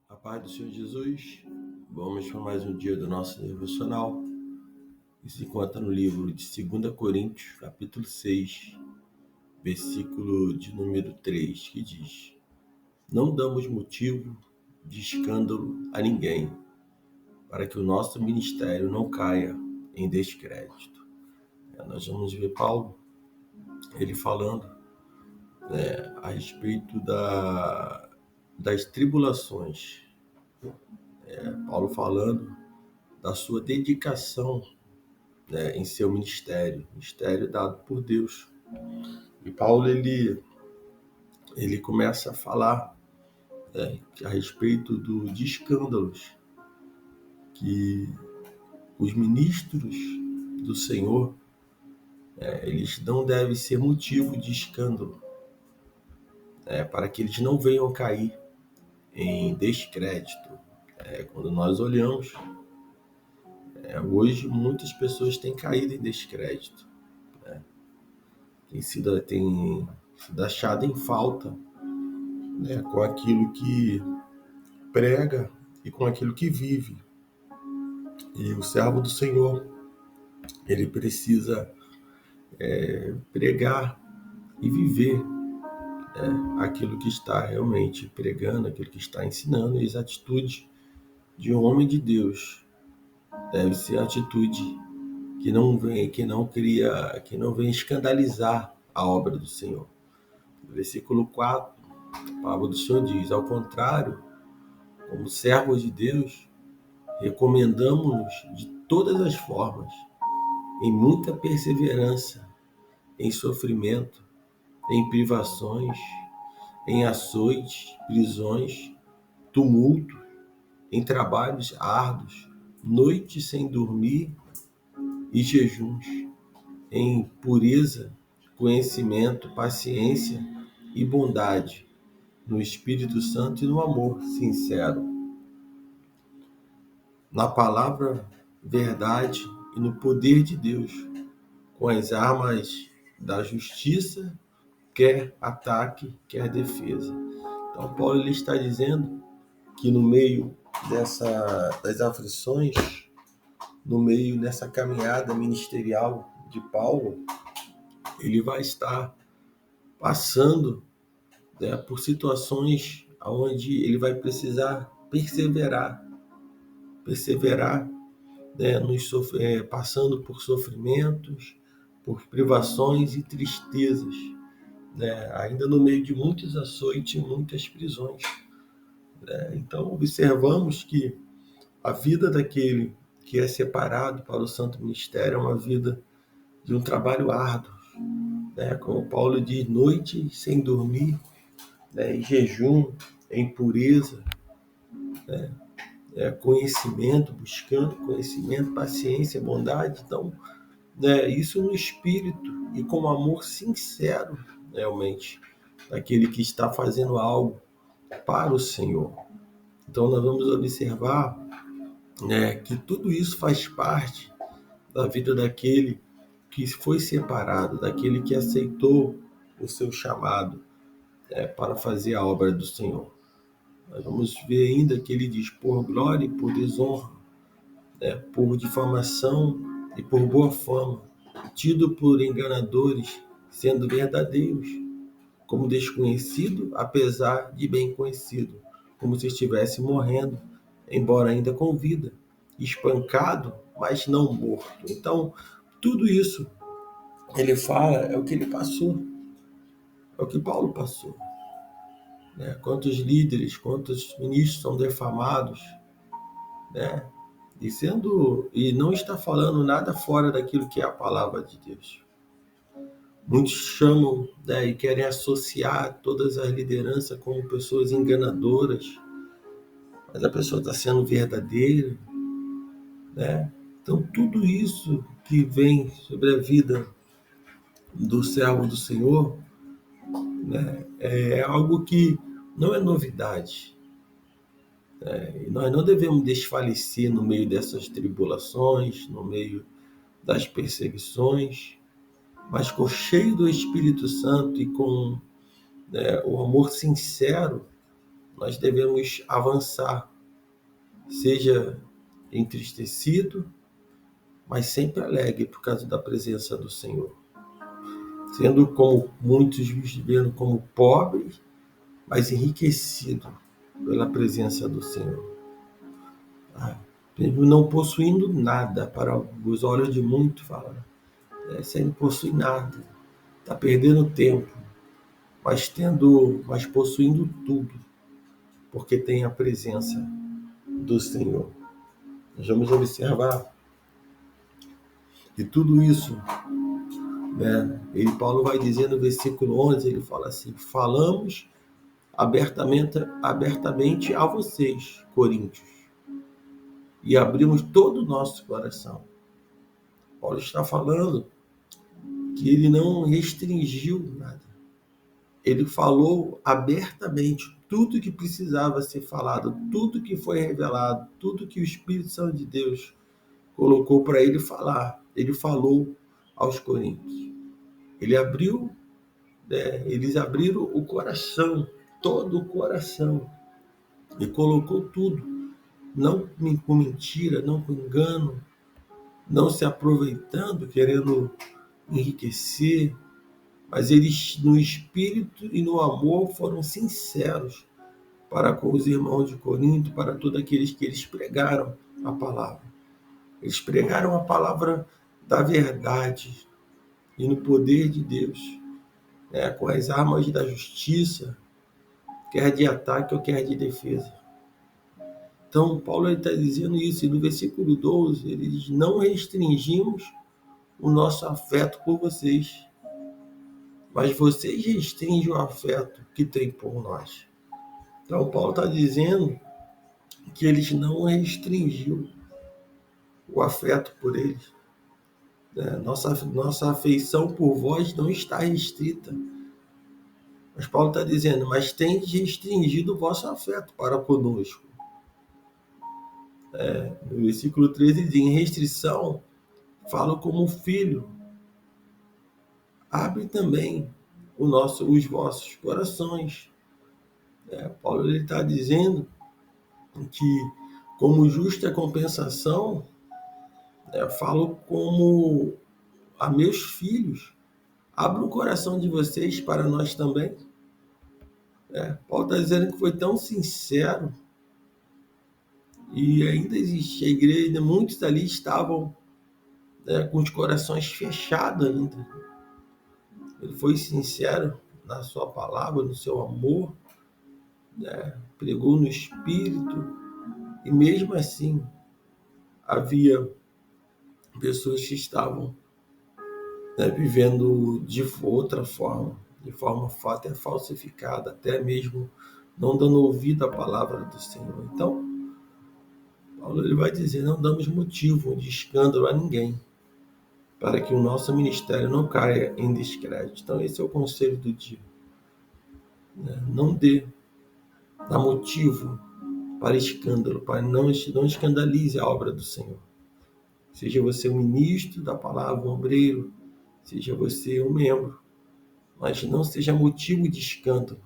A paz do Senhor Jesus, vamos para mais um dia do nosso devocional. E se encontra no livro de 2 Coríntios, capítulo 6, versículo de número 3, que diz: Não damos motivo de escândalo a ninguém, para que o nosso ministério não caia em descrédito. Nós vamos ver Paulo, ele falando a respeito das tribulações. Paulo falando da sua dedicação em seu ministério dado por Deus. E Paulo ele começa a falar a respeito de escândalos que os ministros do Senhor eles não devem ser motivo de escândalo, para que eles não venham cair em descrédito. Quando nós olhamos, hoje muitas pessoas têm caído em descrédito, tem sido achado em falta, com aquilo que prega e com aquilo que vive. E o servo do Senhor, ele precisa pregar e viver aquilo que está realmente pregando, aquilo que está ensinando. E as atitudes de um homem de Deus deve ser a atitude que não vem escandalizar a obra do Senhor. No versículo 4, a palavra do Senhor diz: ao contrário, como servos de Deus, recomendamos-nos de todas as formas, em muita perseverança, em sofrimento, em privações, em açoites, prisões, tumultos, em trabalhos árduos, noites sem dormir e jejuns, em pureza, conhecimento, paciência e bondade, no Espírito Santo e no amor sincero, na palavra verdade e no poder de Deus, com as armas da justiça, quer ataque, quer defesa. Então Paulo ele está dizendo que no meio das aflições, no meio dessa caminhada ministerial de Paulo, ele vai estar passando por situações onde ele vai precisar perseverar, passando por sofrimentos, por privações e tristezas, ainda no meio de muitos açoites e muitas prisões. Então observamos que a vida daquele que é separado para o santo ministério é uma vida de um trabalho árduo, como Paulo diz, noite sem dormir, em jejum, em pureza, conhecimento, buscando conhecimento, paciência, bondade. Então, isso no espírito e com amor sincero, realmente, daquele que está fazendo algo para o Senhor. Então, nós vamos observar que tudo isso faz parte da vida daquele que foi separado, daquele que aceitou o seu chamado para fazer a obra do Senhor. Nós vamos ver ainda que ele diz: por glória e por desonra, por difamação e por boa fama, tido por enganadores, sendo verdadeiros, como desconhecido, apesar de bem conhecido, como se estivesse morrendo, embora ainda com vida, espancado, mas não morto. Então, tudo isso ele fala é o que ele passou, é o que Paulo passou. Quantos líderes, quantos ministros são defamados, e não está falando nada fora daquilo que é a palavra de Deus. Muitos chamam e querem associar todas as lideranças como pessoas enganadoras, mas a pessoa está sendo verdadeira. Então, tudo isso que vem sobre a vida do servo do Senhor é algo que não é novidade. E nós não devemos desfalecer no meio dessas tribulações, no meio das perseguições, mas cheio do Espírito Santo e com o amor sincero, nós devemos avançar, seja entristecido, mas sempre alegre por causa da presença do Senhor. Sendo como muitos vivendo como pobres, mas enriquecido pela presença do Senhor. Não possuindo nada, para os olhos de muitos, falam, você não possui nada, está perdendo tempo, mas possuindo tudo, porque tem a presença do Senhor. Nós vamos observar que tudo isso, né, Paulo vai dizer no versículo 11, ele fala assim, falamos abertamente a vocês, coríntios, e abrimos todo o nosso coração. Paulo está falando que ele não restringiu nada. Ele falou abertamente tudo que precisava ser falado, tudo que foi revelado, tudo que o Espírito Santo de Deus colocou para ele falar. Ele falou aos coríntios. Eles abriram o coração, todo o coração, e colocou tudo, não com mentira, não com engano, não se aproveitando, querendo enriquecer, mas eles no espírito e no amor foram sinceros para com os irmãos de Corinto, para todos aqueles que eles pregaram a palavra. Eles pregaram a palavra da verdade e no poder de Deus, com as armas da justiça, quer de ataque ou quer de defesa. Então, Paulo está dizendo isso, e no versículo 12, ele diz, não restringimos o nosso afeto por vocês, mas vocês restringem o afeto que tem por nós. Então, Paulo está dizendo que eles não restringiu o afeto por eles. Nossa afeição por vós não está restrita. Mas Paulo está dizendo, mas tem restringido o vosso afeto para conosco. No versículo 13 diz, em restrição, falo como filho. Abre também os vossos corações. Paulo está dizendo que, como justa compensação, falo como a meus filhos. Abra o coração de vocês para nós também. Paulo está dizendo que foi tão sincero e ainda existe a igreja, muitos ali estavam com os corações fechados ainda. Ele foi sincero na sua palavra, no seu amor, pregou no Espírito, e mesmo assim havia pessoas que estavam vivendo de outra forma, de forma até falsificada, até mesmo não dando ouvido à palavra do Senhor. Então, Paulo ele vai dizer, não damos motivo de escândalo a ninguém, para que o nosso ministério não caia em descrédito. Então, esse é o conselho do dia. Não dá motivo para escândalo, para não escandalize a obra do Senhor. Seja você um ministro da palavra, um obreiro, seja você um membro, mas não seja motivo de escândalo,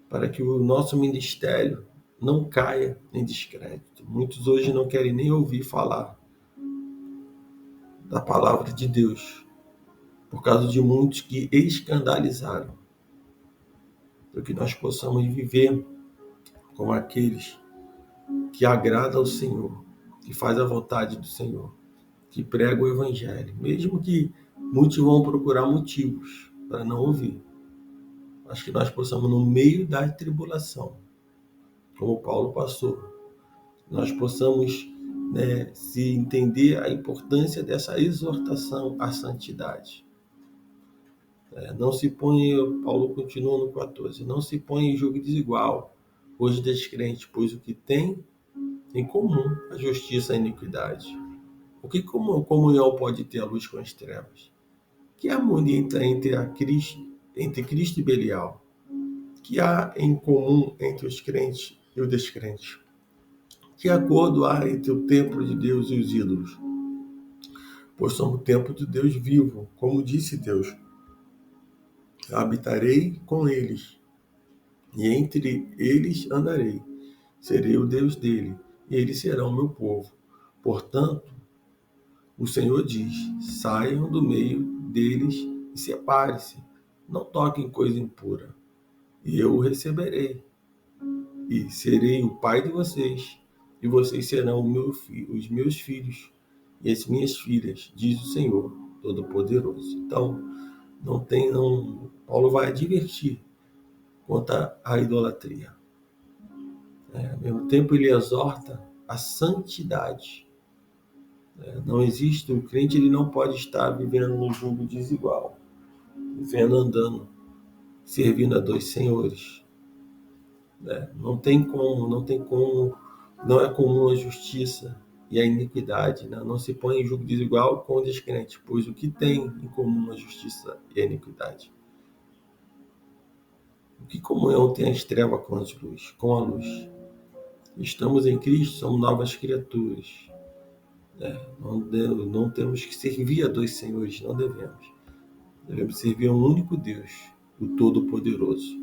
para que o nosso ministério não caia em descrédito. Muitos hoje não querem nem ouvir falar da palavra de Deus, por causa de muitos que escandalizaram. Para que nós possamos viver como aqueles que agradam ao Senhor, que faz a vontade do Senhor, que prega o Evangelho, mesmo que muitos vão procurar motivos para não ouvir. Mas que nós possamos, no meio da tribulação, como Paulo passou, nós possamos se entender a importância dessa exortação à santidade. Não se põe, Paulo continua no 14, não se põe em julgo desigual os descrentes, pois o que tem em comum a justiça e a iniquidade. O que comunhão pode ter a luz com as trevas? Que harmonia entre Cristo e Belial? Que há em comum entre os crentes e os descrentes? Que acordo há entre o templo de Deus e os ídolos? Pois somos o templo de Deus vivo, como disse Deus. Habitarei com eles e entre eles andarei. Serei o Deus dele, e eles serão o meu povo. Portanto, o Senhor diz: saiam do meio deles e separe-se. Não toquem coisa impura, e eu o receberei. E serei o pai de vocês, e vocês serão os meus filhos e as minhas filhas, diz o Senhor Todo-Poderoso. Então, Paulo vai advertir contra a idolatria. Ao mesmo tempo, ele exorta a santidade. Não existe, um crente ele não pode estar vivendo num jugo desigual, vivendo, andando, servindo a dois senhores. Não tem como, não é comum a justiça e a iniquidade. Não se põe em jugo desigual com o descrente, pois o que tem em comum a justiça e a iniquidade? O que comunhão tem as trevas com a luz? Estamos em Cristo, somos novas criaturas. Não temos que servir a dois senhores, não devemos. Devemos servir a um único Deus, o Todo-Poderoso.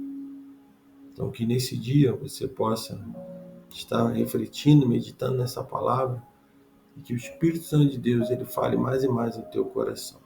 Então, que nesse dia você possa estar refletindo, meditando nessa palavra, e que o Espírito Santo de Deus ele fale mais e mais no teu coração.